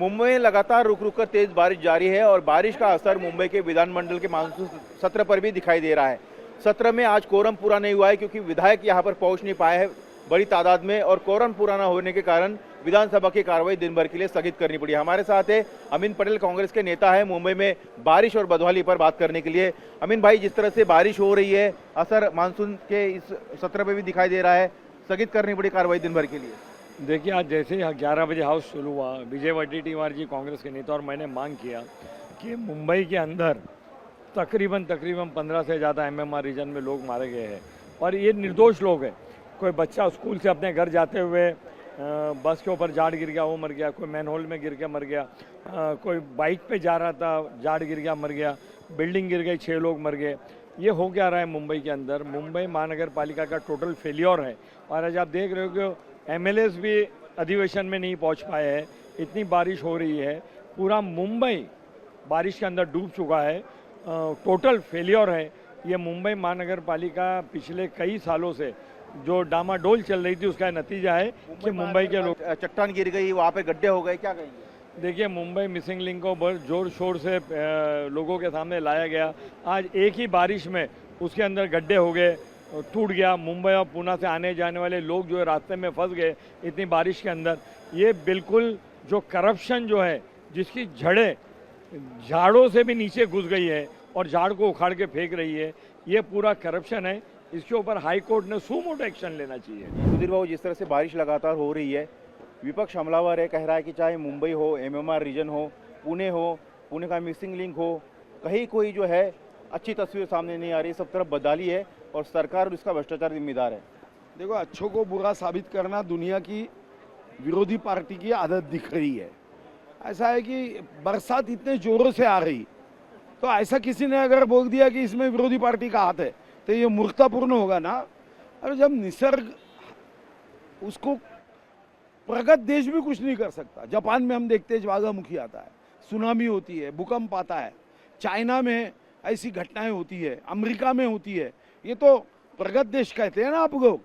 मुंबई में लगातार रुक रुक कर तेज बारिश जारी है और बारिश का असर मुंबई के विधानमंडल के मानसून सत्र पर भी दिखाई दे रहा है। सत्र में आज कोरम पूरा नहीं हुआ है क्योंकि विधायक यहां पर पहुंच नहीं पाए हैं बड़ी तादाद में, और कोरम पूरा न होने के कारण विधानसभा की कार्रवाई दिन भर के लिए स्थगित करनी पड़ी। हमारे साथ है अमीन पटेल, कांग्रेस के नेता है, मुंबई में बारिश और बदहाली पर बात करने के लिए। अमीन भाई, जिस तरह से बारिश हो रही है, असर मानसून के इस सत्र में भी दिखाई दे रहा है, स्थगित करनी पड़ी कार्रवाई दिन भर के लिए। देखिए, आज जैसे ही 11 बजे हाउस शुरू हुआ, विजय वडेट्टीवार जी कांग्रेस के नेता और मैंने मांग किया कि मुंबई के अंदर तकरीबन 15 से ज़्यादा एमएमआर रीजन में लोग मारे गए हैं और ये निर्दोष लोग हैं। कोई बच्चा स्कूल से अपने घर जाते हुए बस के ऊपर झाड़ गिर गया, वो मर गया। कोई मैनहोल में गिर के मर गया। कोई बाइक पे जा रहा था, झाड़ गिर गया, मर गया। बिल्डिंग गिर गई, 6 लोग मर गए। ये हो क्या रहा है मुंबई के अंदर? मुंबई महानगर पालिका का टोटल फेलियर है। और आज आप देख रहे हो कि एमएलएस भी अधिवेशन में नहीं पहुंच पाए हैं। इतनी बारिश हो रही है, पूरा मुंबई बारिश के अंदर डूब चुका है। टोटल फेलियर है ये। मुंबई महानगर पालिका पिछले कई सालों से जो डामाडोल चल रही थी, उसका नतीजा है कि मुंबई के लोग, चट्टान गिर गई, वहाँ पे गड्ढे हो गए, क्या कहेंगे? देखिए, मुंबई मिसिंग लिंक को बहुत जोर शोर से लोगों के सामने लाया गया। आज एक ही बारिश में उसके अंदर गड्ढे हो गए, टूट गया। मुंबई और पुणे से आने जाने वाले लोग जो है रास्ते में फंस गए इतनी बारिश के अंदर। ये बिल्कुल जो करप्शन जो है, जिसकी जड़ें झाड़ों से भी नीचे घुस गई है और झाड़ को उखाड़ के फेंक रही है, ये पूरा करप्शन है। इसके ऊपर हाई कोर्ट ने सुमोटो एक्शन लेना चाहिए। सुधीर बाबू, जिस तरह से बारिश लगातार हो रही है, विपक्ष हमलावर है, कह रहा है कि चाहे मुंबई हो, एमएमआर रीजन हो, पुणे का मिसिंग लिंक हो, कहीं कोई जो है अच्छी तस्वीर सामने नहीं आ रही। सब तरफ बदहाली है और सरकार और इसका भ्रष्टाचार जिम्मेदार है। देखो, अच्छों को बुरा साबित करना दुनिया की विरोधी पार्टी की आदत दिख रही है। ऐसा है कि बरसात इतने जोरों से आ रही, तो ऐसा किसी ने अगर बोल दिया कि इसमें विरोधी पार्टी का हाथ है, तो ये मूर्खतापूर्ण होगा ना। और जब निसर्ग, उसको प्रगत देश भी कुछ नहीं कर सकता। जापान में हम देखते हैं ज्वालामुखी आता है, सुनामी होती है, भूकंप आता है। चाइना में ऐसी घटनाएं होती है, अमेरिका में होती है। ये तो प्रगत देश कहते हैं ना आप लोग।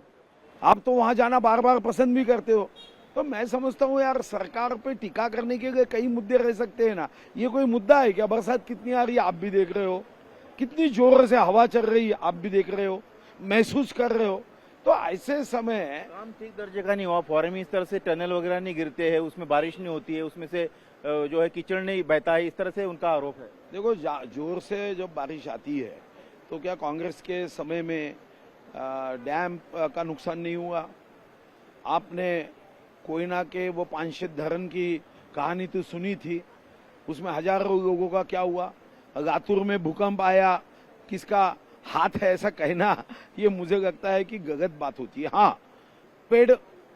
आप तो वहां जाना बार बार पसंद भी करते हो। तो मैं समझता हूँ यार, सरकार पे टीका करने के लिए कई मुद्दे रह सकते हैं ना। ये कोई मुद्दा है क्या? बरसात कितनी आ रही है आप भी देख रहे हो, कितनी जोर से हवा चल रही है आप भी देख रहे हो, महसूस कर रहे हो। तो ऐसे समय काम ठीक दर्जे का नहीं हुआ। फॉरेन में इस तरह से टनल वगैरह नहीं गिरते हैं, उसमें बारिश नहीं होती है, उसमें से जो है कीचड़ नहीं बहता है, इस तरह से उनका आरोप है। देखो, जोर से जब बारिश आती है तो क्या कांग्रेस के समय में डैम का नुकसान नहीं हुआ? आपने कोयना के वो 5 धरण की कहानी तो सुनी थी, उसमें हजारों लोगों का क्या हुआ? लातूर में भूकंप आया, किसका हाथ है ऐसा कहना, ये मुझे लगता है कि गलत बात होती है। हाँ, पेड़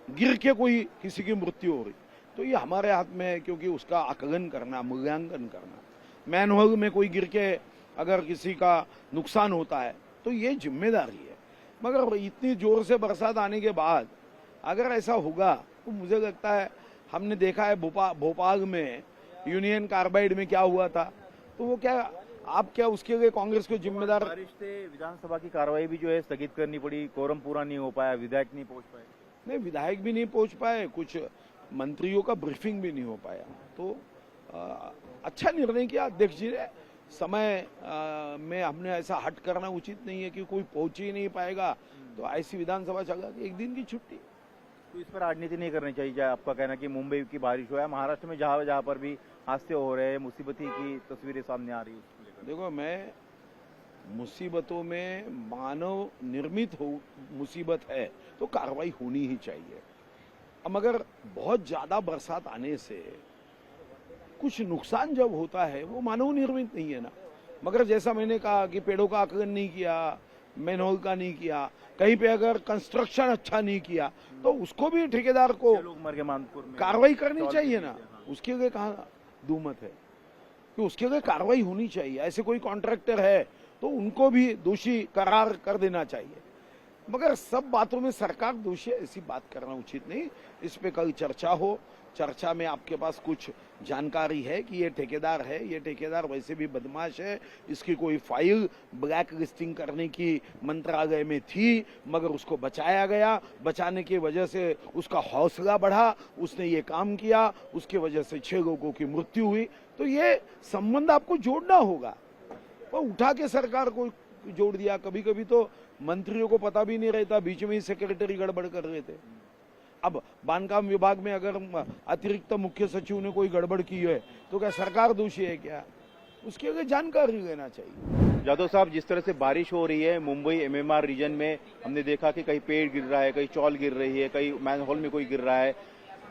गिर के कोई किसी की मृत्यु हो रही, तो ये हमारे हाथ में है, क्योंकि उसका आकलन करना, मूल्यांकन करना। मैनहोल में कोई गिर के अगर किसी का नुकसान होता है तो ये जिम्मेदारी है। मगर इतनी जोर से बरसात आने के बाद अगर ऐसा होगा तो मुझे लगता है, हमने देखा है भोपाल में यूनियन कार्बाइड में क्या हुआ था। तो वो क्या, आप क्या उसके लिए कांग्रेस को जिम्मेदार? बारिश से विधानसभा की कार्रवाई भी जो है स्थगित करनी पड़ी, कोरम पूरा नहीं हो पाया, विधायक नहीं पहुंच पाए। नहीं, विधायक भी नहीं पहुंच पाए, कुछ मंत्रियों का ब्रीफिंग भी नहीं हो पाया। तो अच्छा निर्णय किया अध्यक्ष जी ने। समय में हमने ऐसा हट करना उचित नहीं है कि कोई पहुंच ही नहीं पाएगा, तो ऐसी विधानसभा चला के 1 दिन की छुट्टी। तो इस पर राजनीति नहीं करनी चाहिए? चाहे आपका कहना कि मुंबई की बारिश हो या महाराष्ट्र में जहां पर भी हादसे हो रहे हैं, मुसीबती की तस्वीरें सामने आ रही है। देखो, मैं मुसीबतों में मानव निर्मित हो मुसीबत है तो कार्रवाई होनी ही चाहिए। अब मगर बहुत ज्यादा बरसात आने से कुछ नुकसान जब होता है वो मानव निर्मित नहीं है ना। मगर जैसा मैंने कहा कि पेड़ों का आकलन नहीं किया, मैनहोल का नहीं किया, कहीं पे अगर कंस्ट्रक्शन अच्छा नहीं किया तो उसको भी ठेकेदार को लोग मर गए मानपुर में, कार्रवाई करनी चाहिए ना। उसके लिए कहाँ दुमत है कि उसके लिए कार्रवाई होनी चाहिए। ऐसे कोई कॉन्ट्रैक्टर है तो उनको भी दोषी करार कर देना चाहिए। मगर सब बातों में सरकार दोषी है, ऐसी बात करना उचित नहीं। इस पे कल चर्चा हो, चर्चा में आपके पास कुछ जानकारी है कि ये ठेकेदार है, ये ठेकेदार वैसे भी बदमाश है, इसकी कोई फाइल ब्लैक लिस्टिंग करने की मंत्रालय में थी, मगर उसको बचाया गया, बचाने की वजह से उसका हौसला बढ़ा, उसने ये काम किया, उसकी वजह से 6 लोगों की मृत्यु हुई। तो ये संबंध आपको जोड़ना होगा, वो उठा के सरकार को जोड़ दिया। कभी कभी तो मंत्रियों को पता भी नहीं रहता, बीच में ही सेक्रेटरी गड़बड़ कर रहे थे। अब बांधकाम विभाग में अगर अतिरिक्त मुख्य सचिव ने कोई गड़बड़ की है तो क्या सरकार दोषी है क्या? उसकी अगर जानकारी लेना चाहिए। जादव साहब, जिस तरह से बारिश हो रही है मुंबई एमएमआर रीजन में, हमने देखा कि कहीं पेड़ गिर रहा है, कहीं चौल गिर रही है, कहीं मैनहोल में कोई गिर रहा है।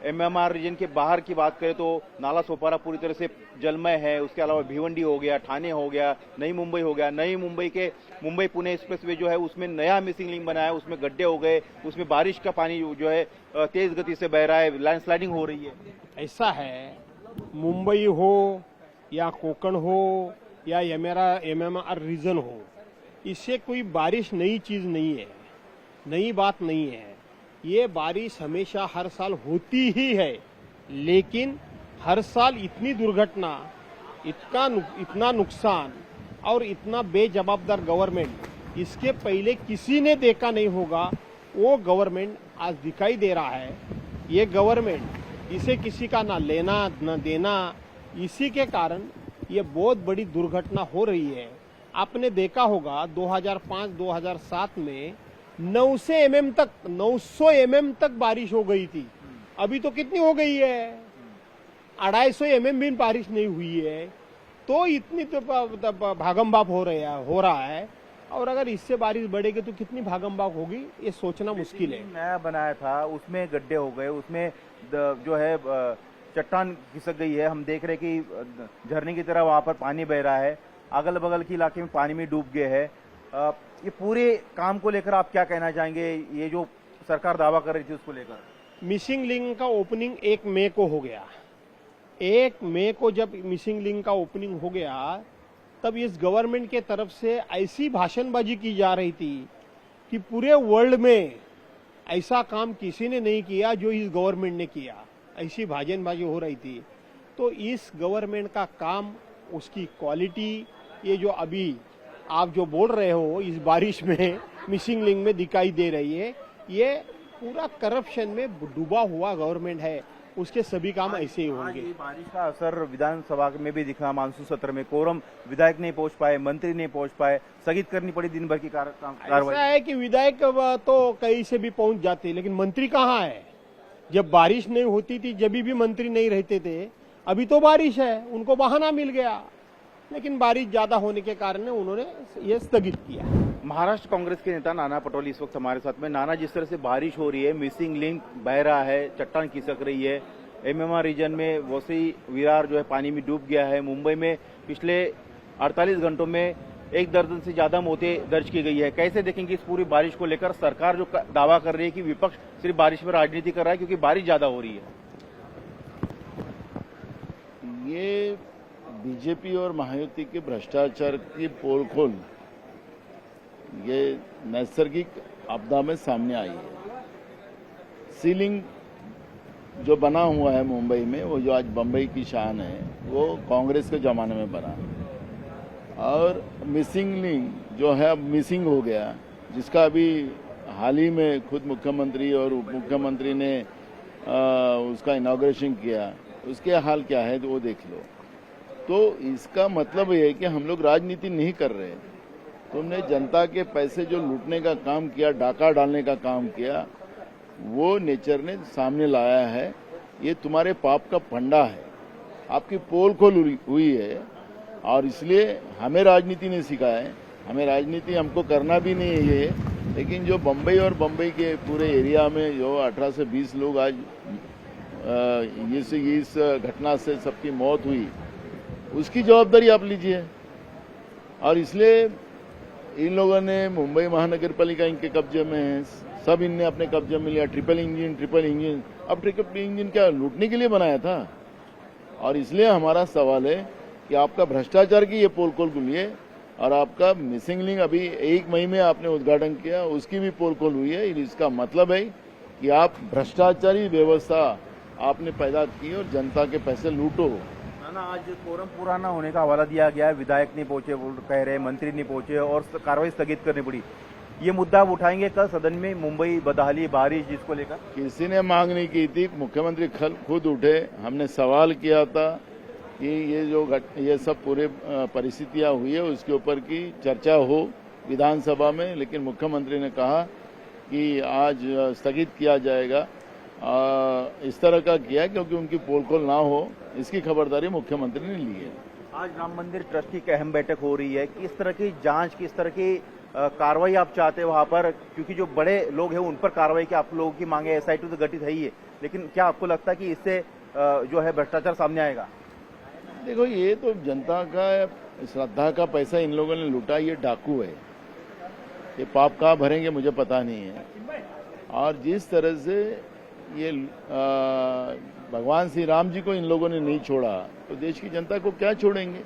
एमएमआर रीजन के बाहर की बात करें तो नाला सोपारा पूरी तरह से जलमय है। उसके अलावा भिवंडी हो गया, ठाणे हो गया, नई मुंबई हो गया। नई मुंबई के मुंबई पुणे एक्सप्रेसवे जो है उसमें नया मिसिंग लिंक बना है, उसमें गड्ढे हो गए, उसमें बारिश का पानी जो है तेज गति से बह रहा है, लैंडस्लाइडिंग हो रही है। ऐसा है, मुंबई हो या कोकण हो या एमएमआर रीजन हो, इससे कोई बारिश नई चीज नहीं है, नई बात नहीं है। ये बारिश हमेशा हर साल होती ही है, लेकिन हर साल इतनी दुर्घटना, इतना नुकसान और इतना बेजवाबदार गवर्नमेंट इसके पहले किसी ने देखा नहीं होगा। वो गवर्नमेंट आज दिखाई दे रहा है। ये गवर्नमेंट, इसे किसी का ना लेना न देना, इसी के कारण ये बहुत बड़ी दुर्घटना हो रही है। आपने देखा होगा 2005-2007 में 900 mm तक बारिश हो गई थी। अभी तो कितनी हो गई है? 250 mm भी बारिश नहीं हुई है। तो इतनी तो भागम भाग हो रहा है। और अगर इससे बारिश बढ़ेगी तो कितनी भागम भाग होगी, ये सोचना मुश्किल है। नया बनाया था, उसमें गड्ढे हो गए, उसमें जो है चट्टान खिसक गई है। हम देख रहे कि झरने की तरह वहां पर पानी बह रहा है, अगल बगल के इलाके में पानी में डूब गए हैं। ये पूरे काम को लेकर आप क्या कहना चाहेंगे? ये जो सरकार दावा कर रही थी उसको लेकर। मिसिंग लिंक का ओपनिंग 1 मई को हो गया। 1 मई को जब मिसिंग लिंक का ओपनिंग हो गया, तब इस गवर्नमेंट के तरफ से ऐसी भाषणबाजी की जा रही थी कि पूरे वर्ल्ड में ऐसा काम किसी ने नहीं किया जो इस गवर्नमेंट ने किया। ऐसी भाषणबाजी हो रही थी। तो इस गवर्नमेंट का काम, उसकी क्वालिटी, ये जो अभी आप जो बोल रहे हो इस बारिश में मिसिंग लिंक में दिखाई दे रही है, ये पूरा करप्शन में डूबा हुआ गवर्नमेंट है। उसके सभी काम ऐसे ही होंगे। बारिश का असर विधानसभा में भी दिखा। मानसून सत्र में कोरम विधायक नहीं पहुंच पाए, मंत्री नहीं पहुंच पाए, स्थगित करनी पड़ी दिन भर की कार्रवाई। ऐसा है कि विधायक तो कहीं से भी पहुंच जाते, लेकिन मंत्री कहाँ है? जब बारिश नहीं होती थी जब भी मंत्री नहीं रहते थे। अभी तो बारिश है, उनको बहाना मिल गया, लेकिन बारिश ज्यादा होने के कारण उन्होंने ये स्थगित किया। महाराष्ट्र कांग्रेस के नेता नाना पटोले इस वक्त हमारे साथ में। नाना, जिस तरह से बारिश हो रही है, मिसिंग लिंक बह रहा है, चट्टान खिसक रही है, एमएमआर रीजन में वसई विरार जो है पानी में डूब गया है। मुंबई में पिछले 48 घंटों में 1 दर्जन से ज्यादा मौतें दर्ज की गई है। कैसे देखेंगे इस पूरी बारिश को लेकर? सरकार जो दावा कर रही है कि विपक्ष सिर्फ बारिश में राजनीति कर रहा है क्योंकि बारिश ज्यादा हो रही है। ये बीजेपी और महायुति के भ्रष्टाचार की पोल खोल ये नैसर्गिक आपदा में सामने आई है। सीलिंग जो बना हुआ है मुंबई में, वो जो आज बंबई की शान है, वो कांग्रेस के जमाने में बना। और मिसिंग लिंक जो है अब मिसिंग हो गया, जिसका अभी हाल ही में खुद मुख्यमंत्री और उप मुख्यमंत्री ने उसका इनॉग्रेशन किया। उसके हाल क्या है तो वो देख लो। तो इसका मतलब ये है कि हम लोग राजनीति नहीं कर रहे। तुमने जनता के पैसे जो लूटने का काम किया, डाका डालने का काम किया, वो नेचर ने सामने लाया है। ये तुम्हारे पाप का फंडा है, आपकी पोल खोल हुई है। और इसलिए हमें राजनीति नहीं सिखाया है, हमें राजनीति हमको करना भी नहीं है ये। लेकिन जो बम्बई और बम्बई के पूरे एरिया में जो 18 से 20 लोग आज इस घटना से सबकी मौत हुई, उसकी जवाबदारी आप लीजिए। और इसलिए इन लोगों ने मुंबई महानगर पालिका इनके कब्जे में है, सब इनने अपने कब्जे में लिया। Triple engine. अब ट्रिपल इंजन क्या लूटने के लिए बनाया था? और इसलिए हमारा सवाल है कि आपका भ्रष्टाचार की ये पोल खोल खुलिए और आपका मिसिंग लिंक अभी 1 मई में आपने उद्घाटन किया, उसकी भी पोल खोल हुई है। इसका मतलब है कि आप भ्रष्टाचारी व्यवस्था आपने पैदा की और जनता के पैसे लूटो। ना आज कोरम पूरा न होने का हवाला दिया गया है, विधायक नहीं पहुंचे वो कह रहे, मंत्री नहीं पहुंचे और कार्रवाई स्थगित करनी पड़ी। ये मुद्दा आप उठाएंगे कल सदन में, मुंबई बदहाली बारिश जिसको लेकर? किसी ने मांग नहीं की थी, मुख्यमंत्री खुद उठे, हमने सवाल किया था कि ये सब पूरे परिस्थितियां हुई है उसके ऊपर की चर्चा हो विधानसभा में, लेकिन मुख्यमंत्री ने कहा कि आज स्थगित किया जाएगा। इस तरह का किया क्योंकि उनकी पोल खोल ना हो, इसकी खबरदारी मुख्यमंत्री ने ली है। आज राम मंदिर ट्रस्ट की अहम बैठक हो रही है, किस तरह की जांच, किस तरह की कार्रवाई आप चाहते हैं वहां पर, क्योंकि जो बड़े लोग हैं उन पर कार्रवाई की आप लोगों की मांगे, SIT तो गठित है ही है, लेकिन क्या आपको लगता है कि इससे जो है भ्रष्टाचार सामने आएगा? देखो, ये तो जनता का श्रद्धा का पैसा इन लोगों ने लूटा, ये डाकू है। ये पाप कहाँ भरेंगे मुझे पता नहीं है। और जिस तरह से ये भगवान श्री राम जी को इन लोगों ने नहीं छोड़ा तो देश की जनता को क्या छोड़ेंगे?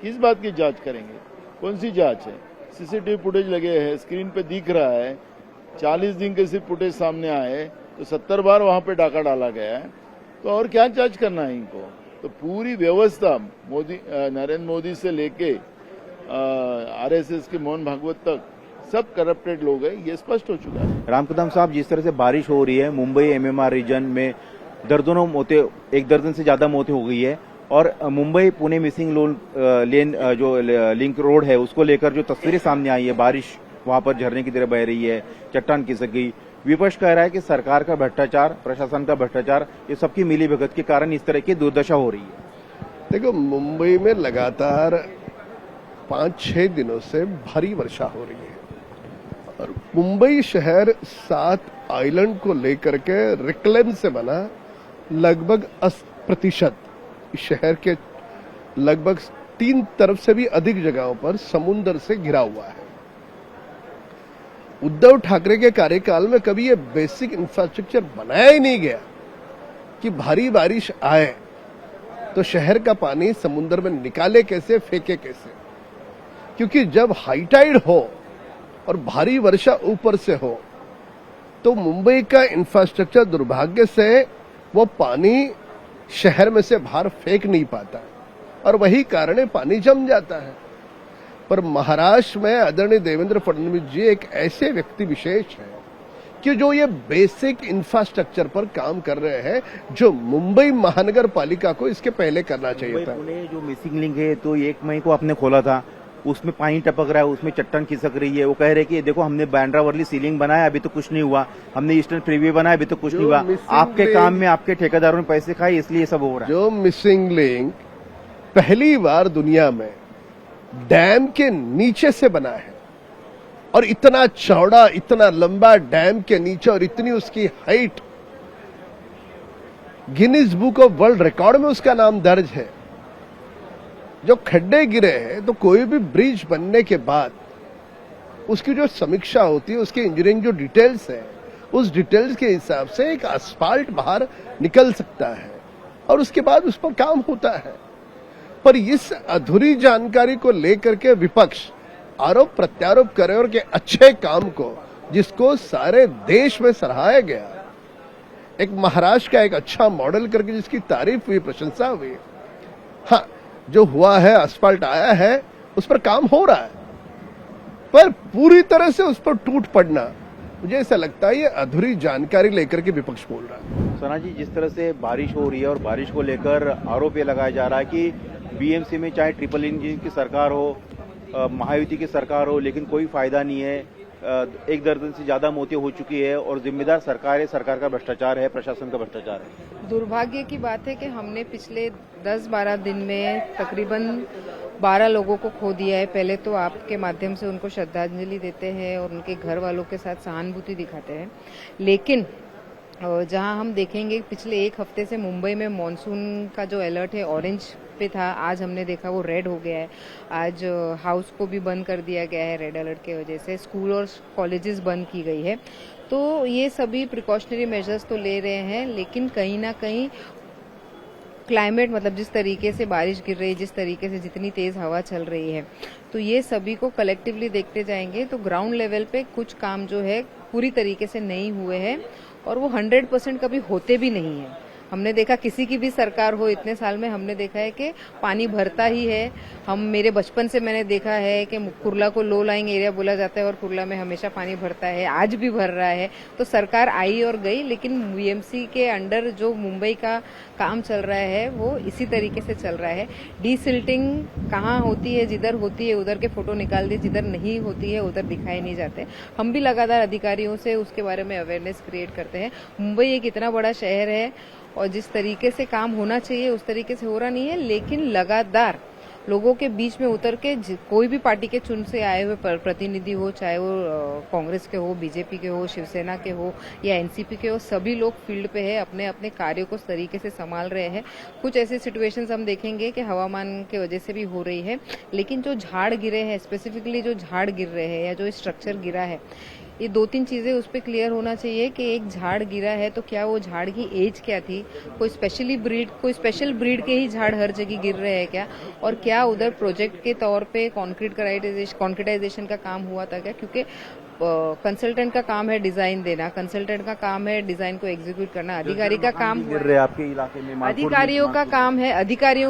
किस बात की जांच करेंगे? कौन सी जांच है? CCTV फुटेज लगे हैं, स्क्रीन पे दिख रहा है, 40 दिन के सिर्फ फुटेज सामने आए तो 70 बार वहां पे डाका डाला गया है, तो और क्या जांच करना है इनको? तो पूरी व्यवस्था नरेंद्र मोदी से लेके RSS के मोहन भागवत तक सब करप्टेड लोग हैं, ये स्पष्ट हो चुका है। रामकदम साहब, जिस तरह से बारिश हो रही है, मुंबई MMR रीजन में दर्जनों मौतें, 1 दर्जन से ज्यादा मौतें हो गई है, और मुंबई पुणे मिसिंग लेन जो लिंक रोड है उसको लेकर जो तस्वीरें सामने आई है, बारिश वहां पर झरने की तरह बह रही है, चट्टान खिसक गई। विपक्ष कह रहा है कि सरकार का भ्रष्टाचार, प्रशासन का भ्रष्टाचार, ये सबकी मिलीभगत के कारण इस तरह की दुर्दशा हो रही है। देखो, मुंबई में लगातार 5-6 दिनों से भारी वर्षा हो रही है और मुंबई शहर 7 आइलैंड को लेकर के रिक्लेम से बना लगभग 80%। इस शहर के लगभग 3 तरफ से भी अधिक जगहों पर समुद्र से घिरा हुआ है। उद्धव ठाकरे के कार्यकाल में कभी ये बेसिक इंफ्रास्ट्रक्चर बनाया ही नहीं गया कि भारी बारिश आए तो शहर का पानी समुद्र में निकाले कैसे, फेंके कैसे। क्योंकि जब हाई टाइड हो और भारी वर्षा ऊपर से हो तो मुंबई का इंफ्रास्ट्रक्चर दुर्भाग्य से वो पानी शहर में से बाहर फेंक नहीं पाता और वही कारण है पानी जम जाता है। पर महाराष्ट्र में आदरणीय देवेंद्र फडणवीस जी एक ऐसे व्यक्ति विशेष हैं कि जो ये बेसिक इंफ्रास्ट्रक्चर पर काम कर रहे हैं जो मुंबई महानगर पालिका को इसके पहले करना चाहिए था। पुणे जो मिसिंग लिंक है तो 1 मई को आपने खोला था, उसमें पानी टपक रहा है, उसमें चट्टान खिसक रही है। वो कह रहे कि देखो हमने बांद्रा वर्ली सीलिंग बनाया, अभी तो कुछ नहीं हुआ, हमने ईस्टर्न फ्रीवे बनाया, अभी तो कुछ नहीं हुआ। आपके काम में आपके ठेकेदारों ने पैसे खाए, इसलिए सब हो रहा है। जो मिसिंग लिंक पहली बार दुनिया में डैम के नीचे से बना है और इतना चौड़ा, इतना लंबा डैम के नीचे और इतनी उसकी height, Guinness book of world record में उसका नाम दर्ज है। जो खड्डे गिरे हैं तो कोई भी ब्रिज बनने के बाद उसकी जो समीक्षा होती है, उसके इंजीनियरिंग जो डिटेल्स है, उस डिटेल्स के हिसाब से एक asphalt बाहर निकल सकता है और उसके बाद उस पर काम होता है। पर इस अधूरी जानकारी को लेकर के विपक्ष आरोप प्रत्यारोप करे और के अच्छे काम को, जिसको सारे देश में सराहाया गया, एक महाराष्ट्र का एक अच्छा मॉडल करके जिसकी तारीफ हुई, प्रशंसा हुई, हाँ जो हुआ है, asphalt आया है, उस पर काम हो रहा है, पर पूरी तरह से उस पर टूट पड़ना, मुझे ऐसा लगता है ये अधूरी जानकारी लेकर के विपक्ष बोल रहा है। सना जी, जिस तरह से बारिश हो रही है और बारिश को लेकर आरोप ये लगाया जा रहा है कि BMC में चाहे ट्रिपल इंजन की सरकार हो, महायुति की सरकार हो, लेकिन कोई फायदा नहीं है। 1 दर्जन से ज्यादा मौतें हो चुकी है और जिम्मेदार सरकार है, सरकार का भ्रष्टाचार है, प्रशासन का भ्रष्टाचार है। दुर्भाग्य की बात है कि हमने पिछले 10-12 दिन में तकरीबन 12 लोगों को खो दिया है। पहले तो आपके माध्यम से उनको श्रद्धांजलि देते हैं और उनके घर वालों के साथ सहानुभूति दिखाते हैं, लेकिन जहां हम देखेंगे पिछले 1 हफ्ते से मुंबई में मॉनसून का जो अलर्ट है ऑरेंज पे था, आज हमने देखा वो रेड हो गया है। आज हाउस को भी बंद कर दिया गया है रेड अलर्ट की वजह से, स्कूल और कॉलेजेस बंद की गई है। तो ये सभी प्रिकॉशनरी मेजर्स तो ले रहे हैं, लेकिन कहीं ना कहीं क्लाइमेट मतलब जिस तरीके से बारिश गिर रही है, जिस तरीके से जितनी तेज हवा चल रही है, तो ये सभी को कलेक्टिवली देखते जाएंगे तो ग्राउंड लेवल पे कुछ काम जो है पूरी तरीके से नहीं हुए हैं और वो 100% कभी होते भी नहीं है। हमने देखा किसी की भी सरकार हो इतने साल में हमने देखा है कि पानी भरता ही है। मेरे बचपन से मैंने देखा है कि कुर्ला को लो लाइंग एरिया बोला जाता है और कुर्ला में हमेशा पानी भरता है, आज भी भर रहा है। तो सरकार आई और गई, लेकिन बीएमसी के अंडर जो मुंबई का काम चल रहा है वो इसी तरीके से चल रहा है। डीसिल्टिंग कहाँ होती है, जिधर होती है उधर के फोटो निकाल दिए, जिधर नहीं होती है उधर दिखाई नहीं जाते। हम भी लगातार अधिकारियों से उसके बारे में अवेयरनेस क्रिएट करते हैं। मुंबई एक इतना बड़ा शहर है और जिस तरीके से काम होना चाहिए उस तरीके से हो रहा नहीं है, लेकिन लगातार लोगों के बीच में उतर के कोई भी पार्टी के चुन से आए हुए प्रतिनिधि हो, चाहे वो कांग्रेस के हो, बीजेपी के हो, शिवसेना के हो या एनसीपी के हो, सभी लोग फील्ड पे है, अपने अपने कार्यों को इस तरीके से संभाल रहे हैं। कुछ ऐसे सिचुएशंस हम देखेंगे कि हवामान की वजह से भी हो रही है, लेकिन जो झाड़ गिरे हैं, स्पेसिफिकली जो झाड़ गिर रहे हैं या जो स्ट्रक्चर गिरा है, ये 2-3 चीजें उस पर क्लियर होना चाहिए कि एक झाड़ गिरा है तो क्या वो झाड़ की एज क्या थी, कोई स्पेशल ब्रीड के ही झाड़ हर जगह गिर रहे हैं क्या, और क्या उधर प्रोजेक्ट के तौर पे कॉन्क्रीटाइजेशन का काम हुआ था क्या। क्योंकि कंसल्टेंट का काम है डिजाइन देना, कंसल्टेंट का काम है डिजाइन को एग्जीक्यूट करना, अधिकारी का काम गिर रहे आपके इलाके में, अधिकारियों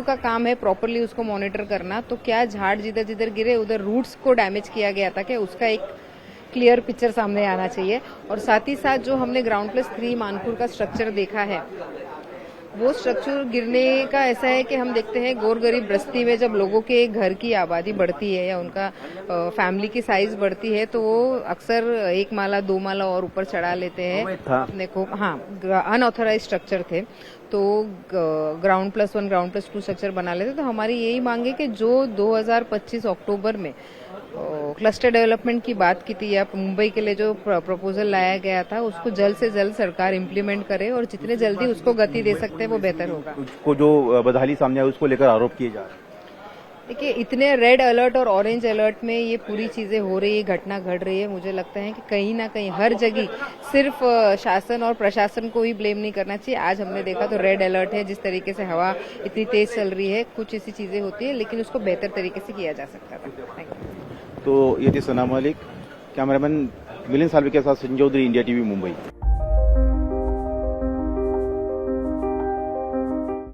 का काम है प्रॉपरली उसको मॉनिटर करना। तो क्या झाड़ जिधर जिधर गिरे उधर रूट्स को डैमेज किया गया था क्या, उसका एक क्लियर पिक्चर सामने आना चाहिए। और साथ ही साथ जो हमने ग्राउंड+3 मानपुर का स्ट्रक्चर देखा है, वो स्ट्रक्चर गिरने का ऐसा है कि हम देखते हैं गोर गरीब बस्ती में जब लोगों के घर की आबादी बढ़ती है या उनका फैमिली की साइज बढ़ती है तो वो अक्सर 1 माला 2 माला और ऊपर चढ़ा लेते हैं अपने को। हाँ, अनऑथराइज स्ट्रक्चर थे तो ग्राउंड+1 ग्राउंड+2 स्ट्रक्चर बना लेते। तो हमारी यही मांग है कि जो 2025 अक्टूबर में क्लस्टर डेवलपमेंट की बात की थी या मुंबई के लिए जो प्रपोजल लाया गया था उसको जल्द से जल्द सरकार इम्प्लीमेंट करे और जितने जल्दी उसको गति दे सकते हैं वो बेहतर होगा। उसको जो बदहाली सामने आया उसको लेकर आरोप किए जा रहे हैं। देखिए, इतने रेड अलर्ट और ऑरेंज अलर्ट में ये पूरी चीजें हो रही है, घटना घट रही है, मुझे लगता है कि कहीं ना कहीं हर जगह सिर्फ शासन और प्रशासन को ही ब्लेम नहीं करना चाहिए। आज हमने देखा तो रेड अलर्ट है, जिस तरीके से हवा इतनी तेज चल रही है, कुछ ऐसी चीजें होती है, लेकिन उसको बेहतर तरीके से किया जा सकता था। Thank you. तो ये थी सना मलिक, कैमरामैन मिलिंद सालवी के साथ संजय चौधरी, इंडिया टीवी मुंबई।